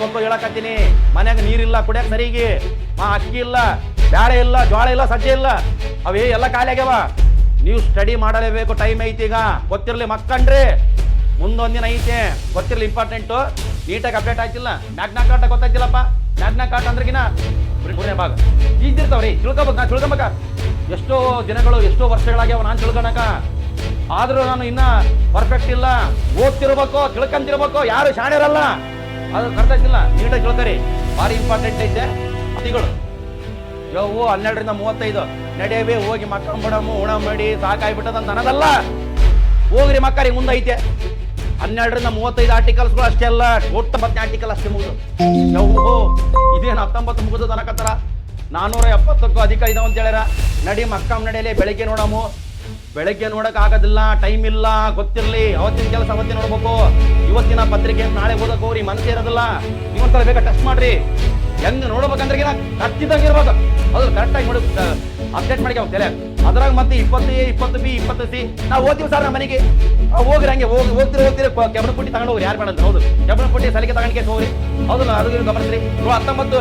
ಓದ್ಬೇಕು ಹೇಳಕತ್ತೀನಿ. ಮನ್ಯಾಗ ನೀರಿಲ್ಲ ಕುಡಿಯಕ್ ಸರಿಗೆ, ಅಕ್ಕಿ ಇಲ್ಲ, ಬ್ಯಾಳೆ ಇಲ್ಲ, ಜೋಳ ಇಲ್ಲ, ಸಜ್ಜೆ ಇಲ್ಲ, ಅವೇ ಎಲ್ಲ ಖಾಲಿ ಆಗ್ಯಾವ. ನೀವು ಸ್ಟಡಿ ಮಾಡಲೇಬೇಕು. ಟೈಮ್ ಐತಿ ಈಗ. ಗೊತ್ತಿರಲಿ ಮಕ್ಕಂಡ್ರಿ, ಮುಂದೊಂದಿನ ಐತೆ. ಗೊತ್ತಿರಲಿ, ಇಂಪಾರ್ಟೆಂಟು. ನೀಟಾಗಿ ಅಪ್ಡೇಟ್ ಆಯ್ತಿಲ್ಲ. ಮ್ಯಾಗ್ನಾ ಕಾರ್ಟ ಗೊತ್ತಾಯ್ತಿಲ್ಲಪ್ಪ. ಮ್ಯಾಗ್ನಾ ಕಾರ್ಟ ಅಂದ್ರಗಿನ 3ನೇ ಭಾಗ ಈಜಿರ್ತಾವ್ರಿ. ತಿಳ್ಕೊಬೇಕು. ನಾ ತಿಳ್ಕೊಬೇಕ. ಎಷ್ಟೋ ದಿನಗಳು, ಎಷ್ಟೋ ವರ್ಷಗಳಾಗ್ಯಾವ ನಾನು ತಿಳ್ಕೊಳಕ. ಆದ್ರೂ ನಾನು ಇನ್ನ ಪರ್ಫೆಕ್ಟ್ ಇಲ್ಲ. ಓದ್ತಿರ್ಬೇಕು, ತಿಳ್ಕೊಂತಿರ್ಬೇಕು. ಯಾರು ಶಾಣ್ಯರಲ್ಲ, ಅದು ಕರ್ತೈತಿಲ್ಲ. ನೀಟಾಗಿ ತಿಳ್ಕರಿ. ಭಾರಿ ಇಂಪಾರ್ಟೆಂಟ್ ಐತೆ. ಅತಿಗಳು ಯವು 12ರಿಂದ 35 ನಡೆಯವೇ. ಹೋಗಿ ಮಕ್ಕಂಬಿಡಮು, ಉಣ ಮಾಡಿ ಸಾಕಾಯ್ಬಿಟ್ಟದಂತ ಅನ್ನೋದಲ್ಲ. ಹೋಗ್ರಿ ಮಕ್ಕರಿ, ಮುಂದೈತೆ 12ರಿಂದ 35 ಆರ್ಟಿಕಲ್ಸ್ಗಳು ಅಷ್ಟೇ ಅಲ್ಲ, ಒಟ್ಟು 19 ಆರ್ಟಿಕಲ್ ಅಷ್ಟೇ ಮುಗಿದು. ಯವು ಇದೇನು 19 ಮುಗಿದು ಅನ್ನಕತ್ತಾರ. 470ಕ್ಕೂ ಅಧಿಕ ಇದಾವ ಅಂತ ಹೇಳ್ಯಾರ. ನಡಿ ಮಕ್ಕಂ ನಡೆಯಲಿ. ಬೆಳಗ್ಗೆ ನೋಡಮು. ಬೆಳಗ್ಗೆ ನೋಡಕ್ ಆಗೋದಿಲ್ಲ, ಟೈಮ್ ಇಲ್ಲ. ಗೊತ್ತಿರ್ಲಿ, ಅವತ್ತಿನ ಕೆಲಸ ಅವತ್ತಿನ ನೋಡ್ಬೇಕು. ಇವತ್ತಿನ ಪತ್ರಿಕೆ ನಾಳೆ ಓದಕ್ ಹೋಗ್ರಿ, ಮನಸ್ಸೇ ಇರೋದಿಲ್ಲ. ನೀವೊಂದ್ಸಲ ಬೇಕಾ ಟೆಸ್ಟ್ ಮಾಡ್ರಿ. ಹೆಂಗ್ ನೋಡ್ಬೇಕಂದ್ರೆ ಖಚಿತವಾಗಿ ಇರ್ಬೇಕು. ಅದು ಕರೆಕ್ಟಾಗಿ ನೋಡಿ ಅಪ್ಡೇಟ್ ಮಾಡಿ ತಲೆ. ಅದ್ರಾಗ ಮತ್ತೆ 20A, 20B, 20C ನಾವು ಓದ್ತೀವಿ ಸರ್ ನಮ್ಮ ಮನೆಗೆ. ಹೋಗ್ರಿ, ಹಂಗೆ ಓದ್ತಿರೋ ಕೆಬ್ಬಣ ಪುಟ್ಟಿ ತಗೊಂಡು ಹೋಗ್ರಿ. ಯಾರು ಬೇಡ ಅಂತ. ಹೌದು, ಕೆಬ್ಬಣ ಪುಟ್ಟಿ ಸಲಿಗೆ ತಗೊಂಡ್ಕೆ ಹೋಗ್ರಿ. ಹೌದಲ್ಲ, ಅದು ಗಮನಿಸ್ರಿ. 19